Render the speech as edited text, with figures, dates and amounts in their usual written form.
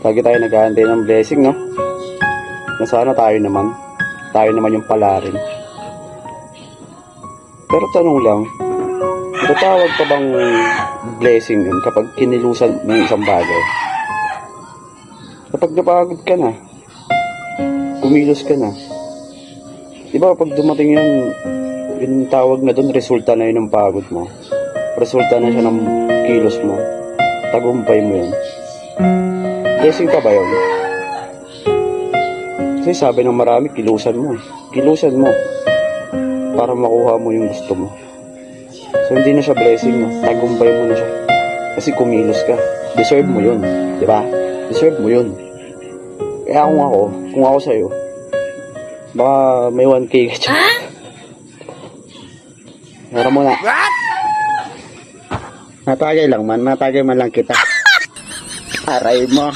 Lagi tayo naghahantay ng blessing, no? Na sana tayo naman yung pala rin. Pero tanong lang, matatawag pa bang blessing yun kapag kinilusan ng isang bagay? Kapag napagod ka na, kumilos ka na, diba pag dumating yun, yung tawag na doon, resulta na yun ng pagod mo. Resulta na siya ng kilos mo. Tagumpay mo yun. Blessing pa ba yun? Kasi sabi ng marami, kilusan mo. Kilusan mo. Para makuha mo yung gusto mo. So hindi na siya blessing, no? Tagumpay mo na siya. Kasi kumilos ka. Deserve mo yun. Diba? Deserve mo yun. Kaya kung ako sa'yo, baka may 1K ka dyan. Meron mo na. Matagay man lang kita. Aray mo.